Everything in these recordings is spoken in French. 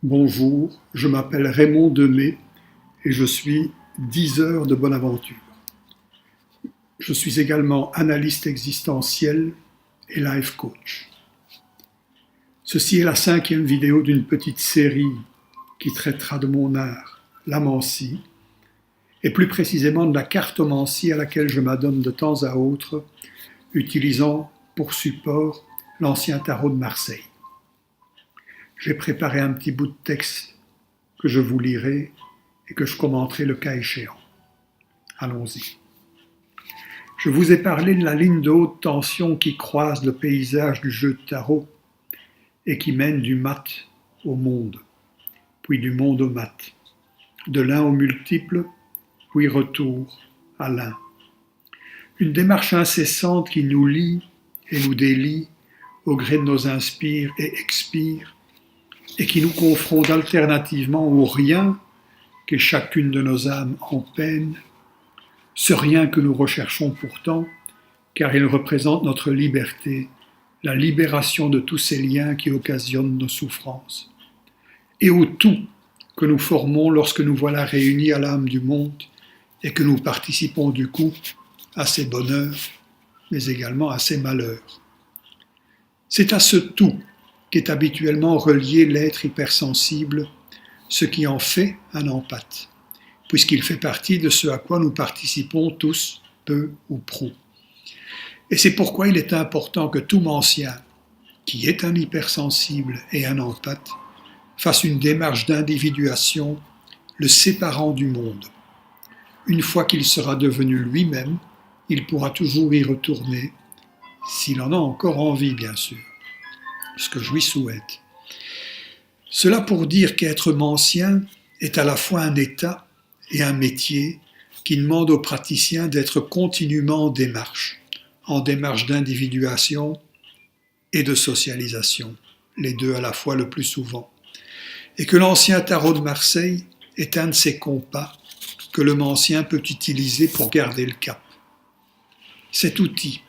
Bonjour, je m'appelle Raymond Demey et je suis diseur de bonne aventure. Je suis également analyste existentiel et life coach. Ceci est la 5e vidéo d'une petite série qui traitera de mon art, l'amancie, et plus précisément de la cartomancie à laquelle je m'adonne de temps à autre, utilisant pour support l'ancien tarot de Marseille. J'ai préparé un petit bout de texte que je vous lirai et que je commenterai le cas échéant. Allons-y. Je vous ai parlé de la ligne de haute tension qui croise le paysage du jeu de tarot et qui mène du mat au monde, puis du monde au mat, de l'un au multiple, puis retour à l'un. Une démarche incessante qui nous lie et nous délie au gré de nos inspires et expires et qui nous confronte alternativement au rien qu'est chacune de nos âmes en peine, ce rien que nous recherchons pourtant, car il représente notre liberté, la libération de tous ces liens qui occasionnent nos souffrances, et au tout que nous formons lorsque nous voilà réunis à l'âme du monde et que nous participons du coup à ses bonheurs, mais également à ses malheurs. C'est à ce tout qu'est habituellement relié l'être hypersensible, ce qui en fait un empathe, puisqu'il fait partie de ce à quoi nous participons tous, peu ou prou. Et c'est pourquoi il est important que tout mancien, qui est un hypersensible et un empathe, fasse une démarche d'individuation, le séparant du monde. Une fois qu'il sera devenu lui-même, il pourra toujours y retourner, s'il en a encore envie, bien sûr, ce que je lui souhaite. Cela pour dire qu'être mancien est à la fois un état et un métier qui demande aux praticiens d'être continuellement en démarche d'individuation et de socialisation, les deux à la fois le plus souvent, et que l'ancien tarot de Marseille est un de ces compas que le mancien peut utiliser pour garder le cap. Cet outil,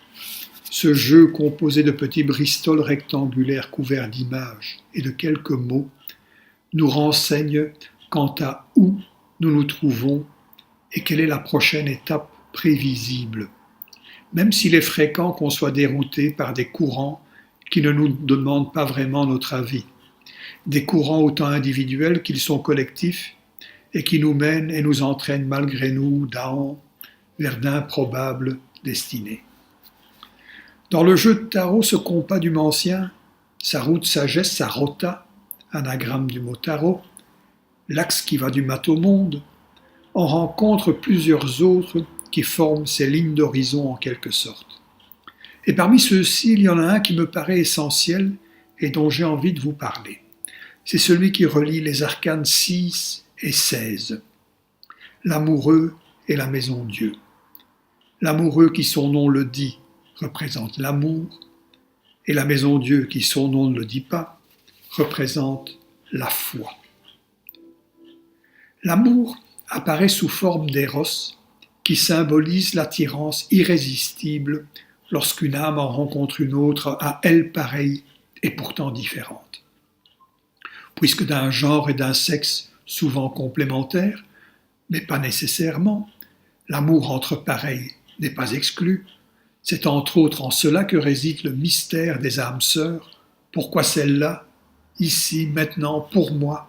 ce jeu composé de petits bristoles rectangulaires couverts d'images et de quelques mots, nous renseigne quant à où nous nous trouvons et quelle est la prochaine étape prévisible, même s'il est fréquent qu'on soit dérouté par des courants qui ne nous demandent pas vraiment notre avis, des courants autant individuels qu'ils sont collectifs et qui nous mènent et nous entraînent malgré nous vers d'improbables destinées. Dans le jeu de tarot, ce compas du mancien, sa roue de sagesse, sa rota, anagramme du mot tarot, l'axe qui va du mat au monde, on rencontre plusieurs autres qui forment ces lignes d'horizon en quelque sorte. Et parmi ceux-ci, il y en a un qui me paraît essentiel et dont j'ai envie de vous parler. C'est celui qui relie les arcanes 6 et 16, l'amoureux et la maison Dieu. L'amoureux qui son nom le dit représente l'amour, et la maison Dieu qui son nom ne le dit pas représente la foi. L'amour apparaît sous forme d'éros qui symbolise l'attirance irrésistible lorsqu'une âme en rencontre une autre à elle pareille et pourtant différente. Puisque d'un genre et d'un sexe souvent complémentaires, mais pas nécessairement, l'amour entre pareils n'est pas exclu. C'est entre autres en cela que réside le mystère des âmes sœurs. Pourquoi celle-là, ici, maintenant, pour moi?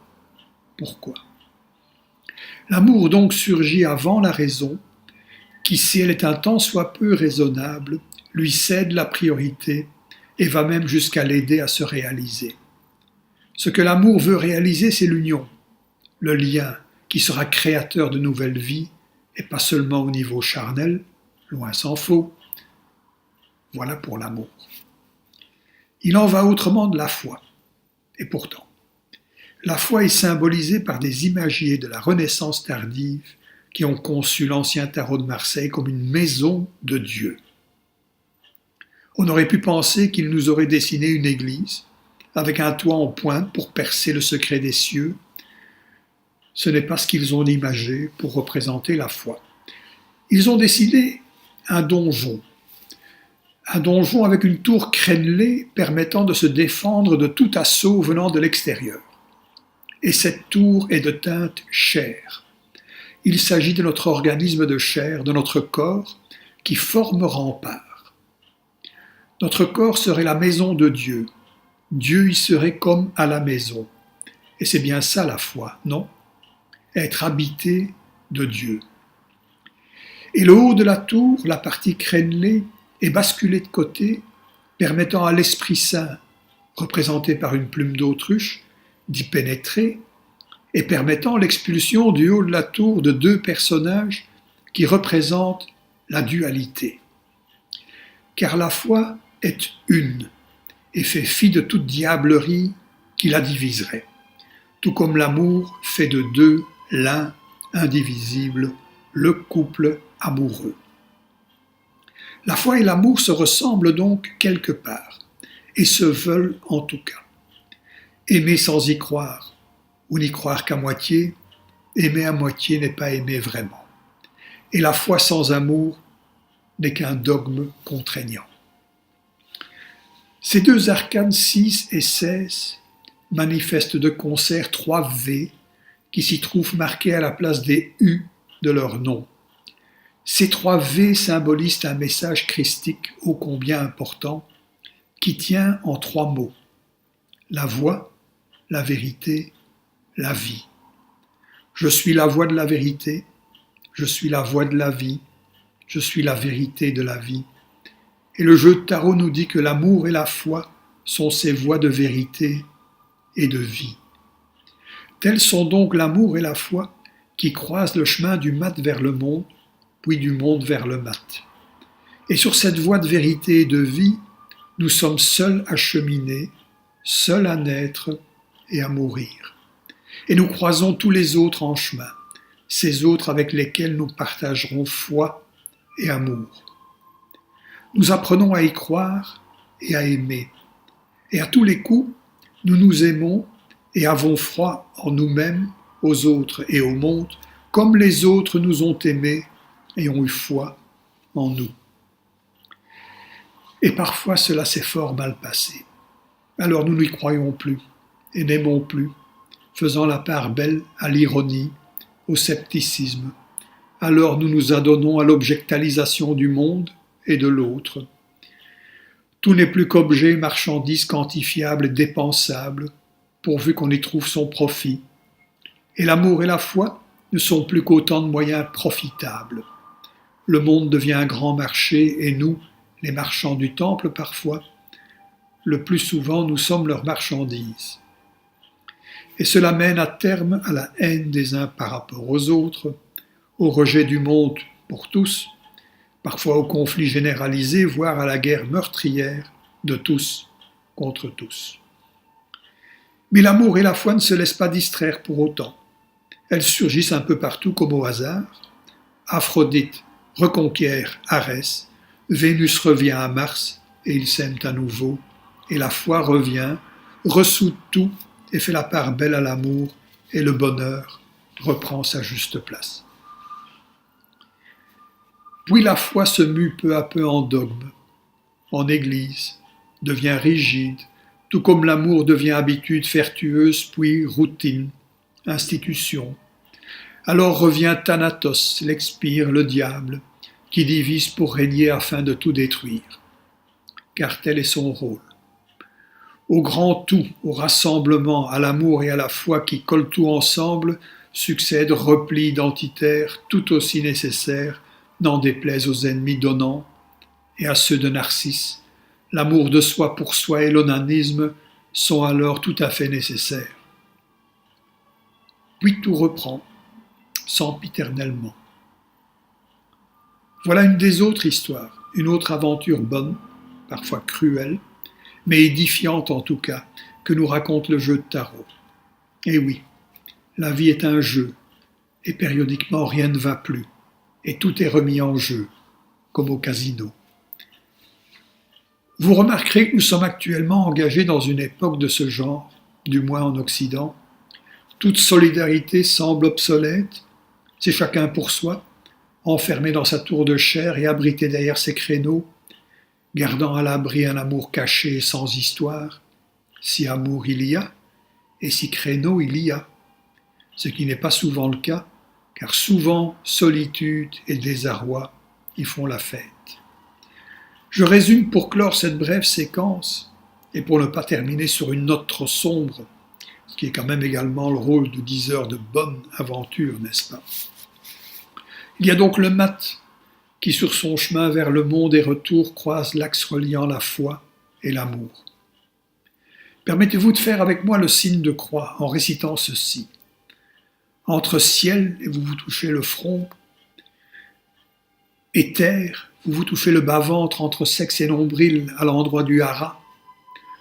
Pourquoi? L'amour donc surgit avant la raison, qui, si elle est un tant soit peu raisonnable, lui cède la priorité et va même jusqu'à l'aider à se réaliser. Ce que l'amour veut réaliser, c'est l'union, le lien qui sera créateur de nouvelles vies, et pas seulement au niveau charnel, loin s'en faut. Voilà pour l'amour. Il en va autrement de la foi. Et pourtant, la foi est symbolisée par des imagiers de la Renaissance tardive qui ont conçu l'ancien tarot de Marseille comme une maison de Dieu. On aurait pu penser qu'ils nous auraient dessiné une église avec un toit en pointe pour percer le secret des cieux. Ce n'est pas ce qu'ils ont imagé pour représenter la foi. Ils ont décidé un donjon avec une tour crénelée permettant de se défendre de tout assaut venant de l'extérieur. et cette tour est de teinte chair. Il s'agit de notre organisme de chair, de notre corps, qui forme rempart. Notre corps serait la maison de Dieu. Dieu y serait comme à la maison. Et c'est bien ça la foi, non? Être habité de Dieu. Et le haut de la tour, la partie crénelée, est basculée de côté, permettant à l'Esprit Saint, représenté par une plume d'autruche, d'y pénétrer, et permettant l'expulsion du haut de la tour de deux personnages qui représentent la dualité. Car la foi est une, et fait fi de toute diablerie qui la diviserait, tout comme l'amour fait de deux l'un indivisible, le couple amoureux. La foi et l'amour se ressemblent donc quelque part, et se veulent en tout cas. Aimer sans y croire, ou n'y croire qu'à moitié, aimer à moitié n'est pas aimer vraiment. Et la foi sans amour n'est qu'un dogme contraignant. Ces deux arcanes 6 et 16 manifestent de concert 3 V qui s'y trouvent marqués à la place des U de leur nom. Ces 3 V symbolisent un message christique ô combien important qui tient en 3 mots: la voie, la vérité, la vie. Je suis la voie de la vérité, je suis la voie de la vie, je suis la vérité de la vie. Et le jeu de tarot nous dit que l'amour et la foi sont ces voies de vérité et de vie. Tels sont donc l'amour et la foi qui croisent le chemin du mat vers le monde, puis du monde vers le mat. Et sur cette voie de vérité et de vie, nous sommes seuls à cheminer, seuls à naître et à mourir. Et nous croisons tous les autres en chemin, ces autres avec lesquels nous partagerons foi et amour. Nous apprenons à y croire et à aimer. Et à tous les coups, nous nous aimons et avons froid en nous-mêmes, aux autres et au monde, comme les autres nous ont aimés et ont eu foi en nous. Et parfois cela s'est fort mal passé. Alors nous n'y croyons plus et n'aimons plus, faisant la part belle à l'ironie, au scepticisme. Alors nous nous adonnons à l'objectalisation du monde et de l'autre. Tout n'est plus qu'objet, marchandise quantifiable, dépensable, pourvu qu'on y trouve son profit. Et l'amour et la foi ne sont plus qu'autant de moyens profitables. Le monde devient un grand marché et nous, les marchands du temple parfois, le plus souvent nous sommes leurs marchandises. Et cela mène à terme à la haine des uns par rapport aux autres, au rejet du monde pour tous, parfois au conflit généralisé, voire à la guerre meurtrière de tous contre tous. Mais l'amour et la foi ne se laissent pas distraire pour autant. Elles surgissent un peu partout comme au hasard. Aphrodite reconquiert Arès, Vénus revient à Mars et ils s'aiment à nouveau, et la foi revient, ressoude tout et fait la part belle à l'amour, et le bonheur reprend sa juste place. Puis la foi se mue peu à peu en dogme, en église, devient rigide, tout comme l'amour devient habitude vertueuse, puis routine, institution. Alors revient Thanatos, l'expire, le diable, qui divise pour régner afin de tout détruire. Car tel est son rôle. Au grand tout, au rassemblement, à l'amour et à la foi qui collent tout ensemble, succède repli identitaire tout aussi nécessaire, n'en déplaise aux ennemis donnants et à ceux de Narcisse. L'amour de soi pour soi et l'onanisme sont alors tout à fait nécessaires. Puis tout reprend, sempiternellement. Voilà une des autres histoires, une autre aventure bonne, parfois cruelle, mais édifiante en tout cas, que nous raconte le jeu de tarot. Et oui, la vie est un jeu, et périodiquement rien ne va plus, et tout est remis en jeu, comme au casino. Vous remarquerez que nous sommes actuellement engagés dans une époque de ce genre, du moins en Occident. Toute solidarité semble obsolète, c'est chacun pour soi, enfermé dans sa tour de chair et abrité derrière ses créneaux, gardant à l'abri un amour caché et sans histoire, si amour il y a, et si créneau il y a, ce qui n'est pas souvent le cas, car souvent solitude et désarroi y font la fête. Je résume pour clore cette brève séquence, et pour ne pas terminer sur une note trop sombre, ce qui est quand même également le rôle de 10 heures de bonne aventure, n'est-ce pas? Il y a donc le mat qui, sur son chemin vers le monde et retour, croise l'axe reliant la foi et l'amour. Permettez-vous de faire avec moi le signe de croix en récitant ceci. Entre ciel, et vous vous touchez le front, et terre, vous vous touchez le bas-ventre entre sexe et nombril à l'endroit du hara.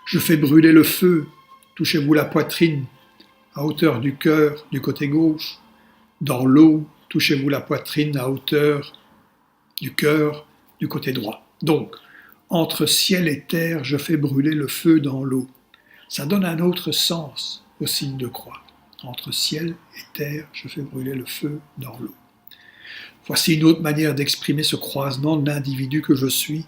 Je fais brûler le feu, touchez-vous la poitrine, à hauteur du cœur du côté gauche. Dans l'eau, touchez-vous la poitrine à hauteur du cœur du côté droit. Donc, entre ciel et terre, je fais brûler le feu dans l'eau. Ça donne un autre sens au signe de croix. Entre ciel et terre, je fais brûler le feu dans l'eau. Voici une autre manière d'exprimer ce croisement de l'individu que je suis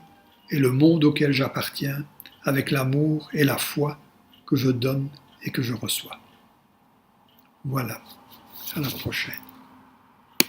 et le monde auquel j'appartiens, avec l'amour et la foi que je donne et que je reçois. Voilà, à la prochaine.